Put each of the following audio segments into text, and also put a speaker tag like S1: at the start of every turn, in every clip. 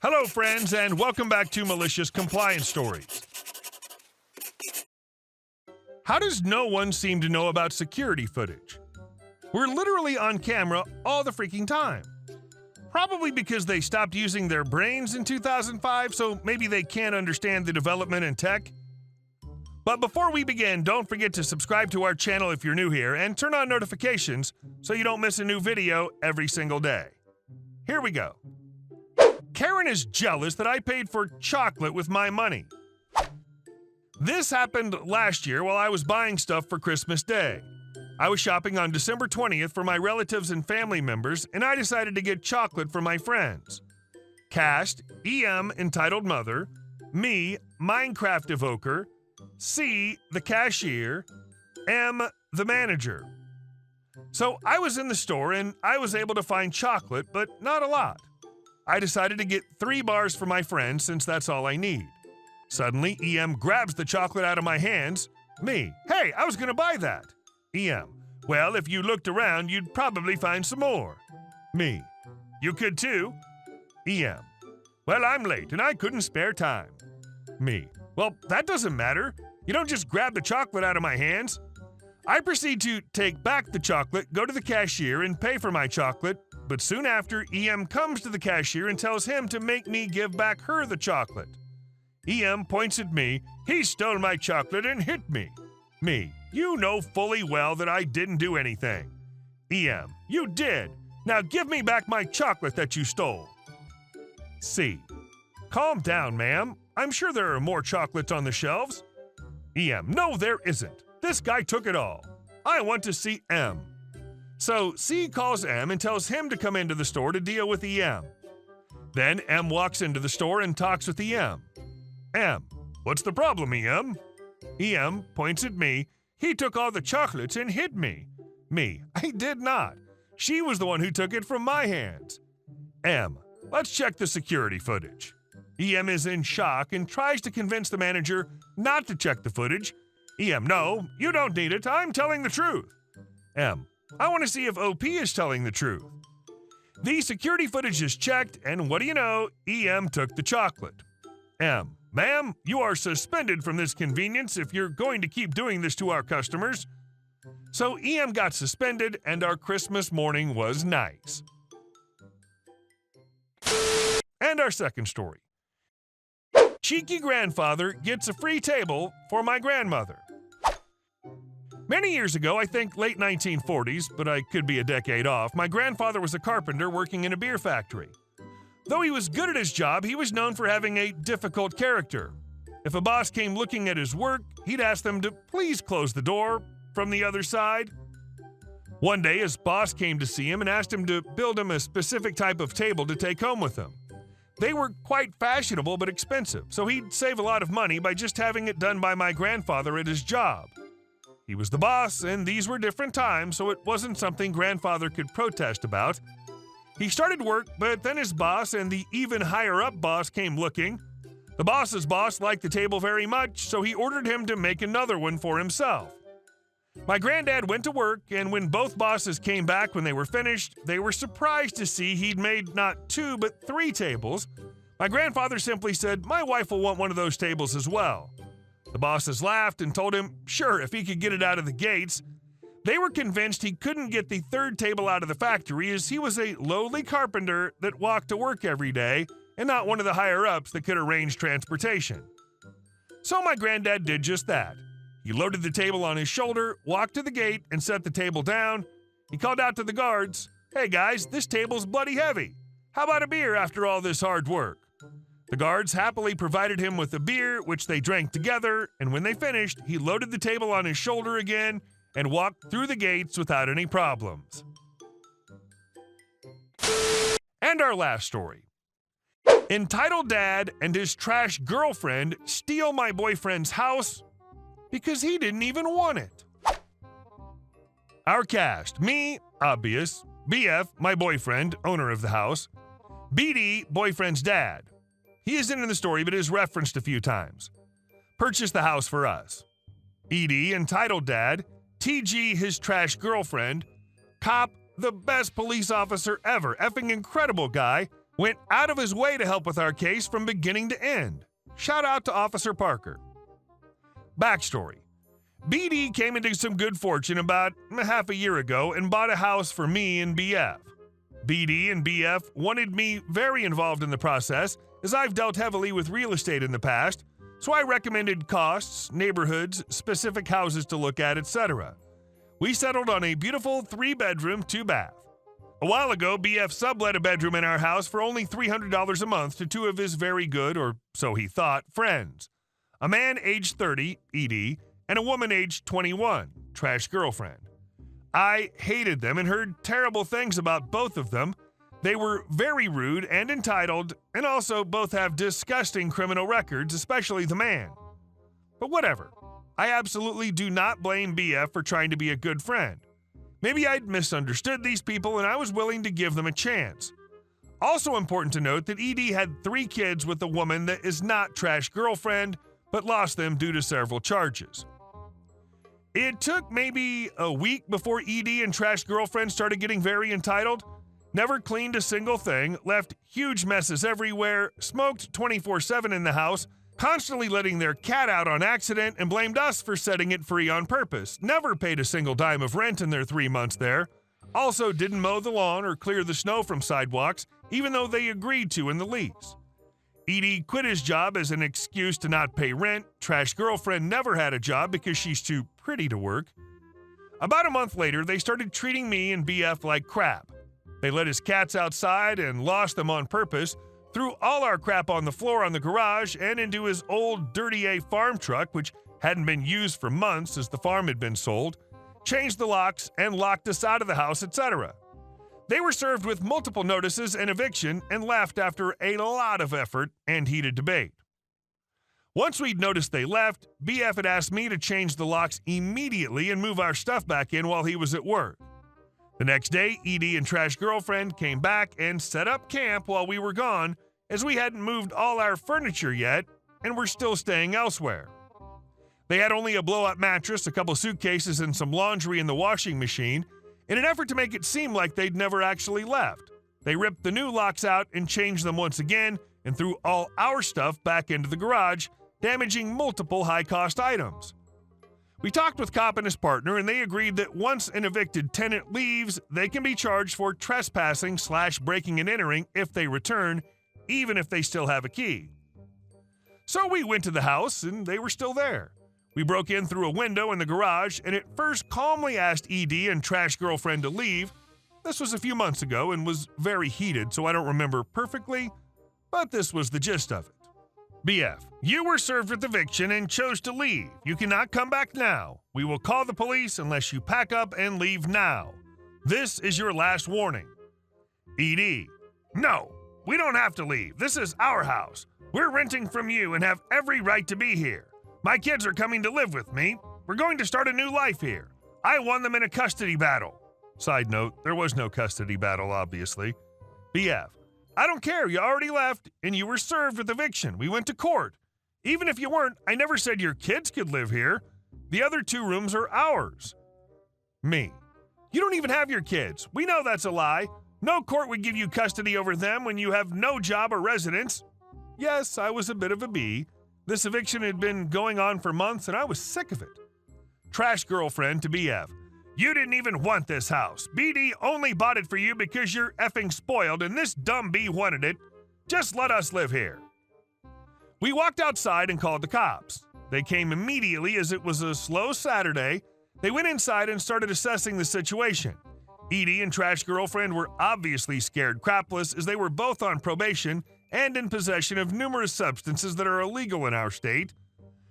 S1: Hello, friends, and welcome back to Malicious Compliance Stories. How does no one seem to know about security footage? We're literally on camera all the freaking time. Probably because they stopped using their brains in 2005, so maybe they can't understand the development in tech. But before we begin, don't forget to subscribe to our channel if you're new here and turn on notifications so you don't miss a new video every single day. Here we go. Karen is jealous that I paid for chocolate with my money. This happened last year while I was buying stuff for Christmas Day. I was shopping on December 20th for my relatives and family members, and I decided to get chocolate for my friends. Cast, EM, Entitled Mother, me, Minecraft Evoker, C, the cashier, M, the manager. So I was in the store and I was able to find chocolate, but not a lot. I decided to get 3 bars for my friend since that's all I need. Suddenly, EM grabs the chocolate out of my hands. Me, hey, I was gonna buy that. EM, well, if you looked around, you'd probably find some more. Me, you could too. EM, well, I'm late and I couldn't spare time. Me, well, that doesn't matter. You don't just grab the chocolate out of my hands. I proceed to take back the chocolate, go to the cashier, and pay for my chocolate, but soon after, EM comes to the cashier and tells him to make me give back her the chocolate. EM points at me, he stole my chocolate and hit me. Me, you know fully well that I didn't do anything. EM, you did. Now give me back my chocolate that you stole. C, calm down, ma'am. I'm sure there are more chocolates on the shelves. EM, no, there isn't. This guy took it all. I want to see M. So C calls M and tells him to come into the store to deal with EM. Then M walks into the store and talks with EM. M, what's the problem, EM? EM points at me. He took all the chocolates and hit me. Me, I did not. She was the one who took it from my hands. M, let's check the security footage. EM is in shock and tries to convince the manager not to check the footage. EM, no, you don't need it. I'm telling the truth. M, I want to see if OP is telling the truth. The security footage is checked, and what do you know? EM took the chocolate. M, ma'am, you are suspended from this convenience if you're going to keep doing this to our customers. So EM got suspended, and our Christmas morning was nice. And our second story. Cheeky grandfather gets a free table for my grandmother. Many years ago, I think late 1940s, but I could be a decade off, my grandfather was a carpenter working in a beer factory. Though he was good at his job, he was known for having a difficult character. If a boss came looking at his work, he'd ask them to please close the door from the other side. One day, his boss came to see him and asked him to build him a specific type of table to take home with him. They were quite fashionable but expensive, so he'd save a lot of money by just having it done by my grandfather at his job. He was the boss, and these were different times, so it wasn't something grandfather could protest about. He started work, but then his boss and the even higher-up boss came looking. The boss's boss liked the table very much, so he ordered him to make another one for himself. My granddad went to work, and when both bosses came back when they were finished, they were surprised to see he'd made not 2 but 3 tables. My grandfather simply said, "My wife will want one of those tables as well." The bosses laughed and told him, sure, if he could get it out of the gates. They were convinced he couldn't get the 3rd table out of the factory as he was a lowly carpenter that walked to work every day and not one of the higher-ups that could arrange transportation. So my granddad did just that. He loaded the table on his shoulder, walked to the gate, and set the table down. He called out to the guards, "Hey guys, this table's bloody heavy. How about a beer after all this hard work?" The guards happily provided him with a beer, which they drank together, and when they finished, he loaded the table on his shoulder again and walked through the gates without any problems. And our last story. Entitled dad and his trash girlfriend steal my boyfriend's house because he didn't even want it. Our cast, me, obvious, BF, my boyfriend, owner of the house, BD, boyfriend's dad. He isn't in the story but is referenced a few times. Purchased the house for us. ED, entitled dad, TG, his trash girlfriend, Cop, the best police officer ever, effing incredible guy, Went out of his way to help with our case from beginning to end. Shout out to Officer Parker. Backstory. BD came into some good fortune about half a year ago and bought a house for me and BF. BD and BF wanted me very involved in the process, as I've dealt heavily with real estate in the past, so I recommended costs, neighborhoods, specific houses to look at, etc. We settled on a beautiful 3-bedroom, 2-bath. A while ago, BF sublet a bedroom in our house for only $300 a month to 2 of his very good, or so he thought, friends. A man aged 30, ED, and a woman aged 21, trash girlfriend. I hated them and heard terrible things about both of them. They were very rude and entitled, and also both have disgusting criminal records, especially the man. But whatever. I absolutely do not blame BF for trying to be a good friend. Maybe I'd misunderstood these people and I was willing to give them a chance. Also important to note that ED had 3 kids with a woman that is not trash girlfriend, but lost them due to several charges. It took maybe a week before ED and trash girlfriend started getting very entitled. Never cleaned a single thing, left huge messes everywhere, smoked 24/7 in the house, constantly letting their cat out on accident, and blamed us for setting it free on purpose. Never paid a single dime of rent in their 3 months there. Also didn't mow the lawn or clear the snow from sidewalks, even though they agreed to in the lease. ED quit his job as an excuse to not pay rent. Trash girlfriend never had a job because she's too pretty to work. About a month later, they started treating me and BF like crap. They let his cats outside and lost them on purpose, threw all our crap on the floor on the garage and into his old dirty A farm truck, which hadn't been used for months as the farm had been sold, changed the locks and locked us out of the house, etc. They were served with multiple notices and eviction and left after a lot of effort and heated debate. Once we'd noticed they left, BF had asked me to change the locks immediately and move our stuff back in while he was at work. The next day, ED and trash girlfriend came back and set up camp while we were gone, as we hadn't moved all our furniture yet and were still staying elsewhere. They had only a blow-up mattress, a couple suitcases, and some laundry in the washing machine, in an effort to make it seem like they'd never actually left. They ripped the new locks out and changed them once again and threw all our stuff back into the garage, damaging multiple high-cost items. We talked with Cop and his partner, and they agreed that once an evicted tenant leaves, they can be charged for trespassing/breaking and entering if they return, even if they still have a key. So we went to the house, and they were still there. We broke in through a window in the garage and at first calmly asked ED and trash girlfriend to leave. This was a few months ago and was very heated, so I don't remember perfectly, but this was the gist of it. BF, you were served with eviction and chose to leave. You cannot come back now. We will call the police unless you pack up and leave now. This is your last warning. ED, no, we don't have to leave. This is our house. We're renting from you and have every right to be here. My kids are coming to live with me. We're going to start a new life here. I won them in a custody battle. Side note, there was no custody battle, obviously. BF, I don't care. You already left, and you were served with eviction. We went to court. Even if you weren't, I never said your kids could live here. The other 2 rooms are ours. Me, you don't even have your kids. We know that's a lie. No court would give you custody over them when you have no job or residence. Yes, I was a bit of a bee. This eviction had been going on for months, and I was sick of it. Trash girlfriend to BF. You didn't even want this house. BD only bought it for you because you're effing spoiled, and this dumb bee wanted it. Just let us live here. We walked outside and called the cops. They came immediately as it was a slow Saturday. They went inside and started assessing the situation. ED and trash girlfriend were obviously scared crapless as they were both on probation and in possession of numerous substances that are illegal in our state.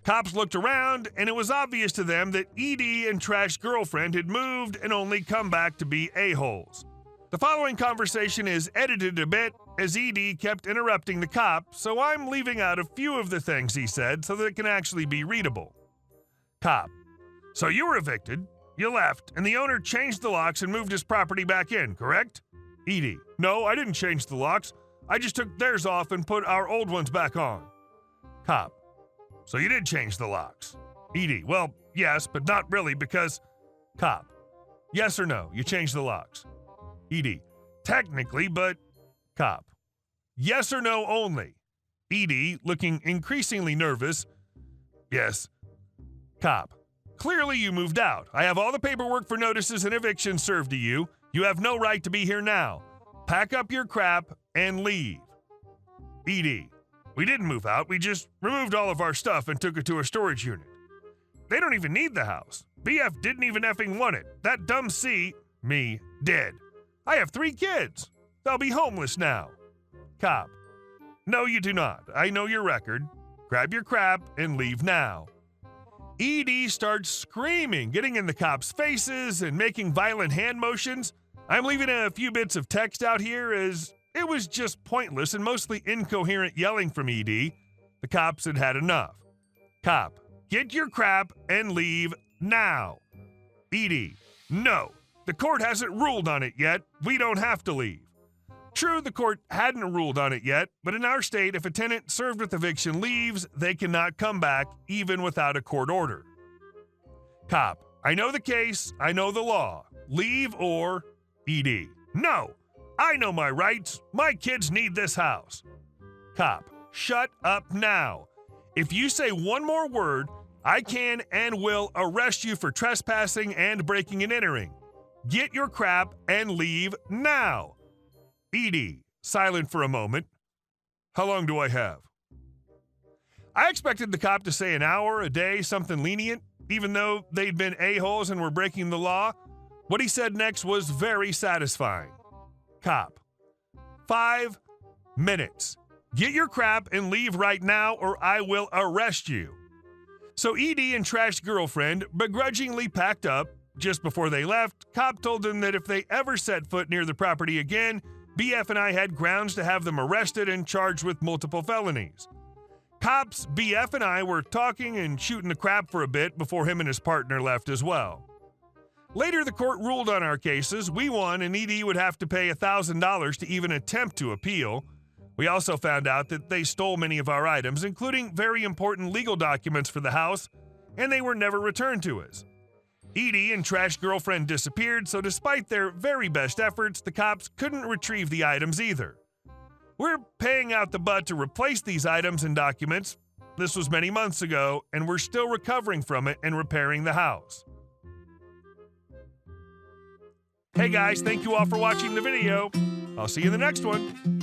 S1: Cops looked around, and it was obvious to them that ED and trash girlfriend had moved and only come back to be a-holes. The following conversation is edited a bit as ED kept interrupting the cop, so I'm leaving out a few of the things he said so that it can actually be readable. Cop, so you were evicted, you left, and the owner changed the locks and moved his property back in, correct? ED, no, I didn't change the locks. I just took theirs off and put our old ones back on. Cop, so you did change the locks. ED, well, yes, but not really because... Cop, yes or no, you changed the locks. ED, technically, but... Cop, Yes or no only. ED, looking increasingly nervous. Yes. Cop. Clearly you moved out. I have all the paperwork for notices and evictions served to you. You have no right to be here now. Pack up your crap and leave. ED. We didn't move out. We just removed all of our stuff and took it to a storage unit. They don't even need the house. BF didn't even effing want it. That dumb C, me, did. I have 3 kids. They'll be homeless now. Cop. No, you do not. I know your record. Grab your crap and leave now. ED starts screaming, getting in the cops' faces and making violent hand motions. I'm leaving a few bits of text out here as it was just pointless and mostly incoherent yelling from ED. The cops had had enough. Cop. Get your crap and leave now. ED. No. The court hasn't ruled on it yet. We don't have to leave. True, the court hadn't ruled on it yet, but in our state, if a tenant served with eviction leaves, they cannot come back, even without a court order. Cop. I know the case. I know the law. Leave or ED. No. I know my rights. My kids need this house. Cop. Shut up now. If you say one more word, I can and will arrest you for trespassing and breaking and entering. Get your crap and leave now. ED, silent for a moment. How long do I have? I expected the cop to say an hour, a day, something lenient, even though they'd been a-holes and were breaking the law. What he said next was very satisfying. Cop. 5 minutes. Get your crap and leave right now or I will arrest you. So ED and trashed girlfriend begrudgingly packed up. Just before they left, cop told them that if they ever set foot near the property again, BF and I had grounds to have them arrested and charged with multiple felonies. Cops, BF and I were talking and shooting the crap for a bit before him and his partner left as well. Later, the court ruled on our cases. We won, and ED would have to pay $1,000 to even attempt to appeal. We also found out that they stole many of our items, including very important legal documents for the house, and they were never returned to us. ED and trash girlfriend disappeared, so despite their very best efforts, the cops couldn't retrieve the items either. We're paying out the butt to replace these items and documents. This was many months ago, and we're still recovering from it and repairing the house. Hey guys, thank you all for watching the video. I'll see you in the next one.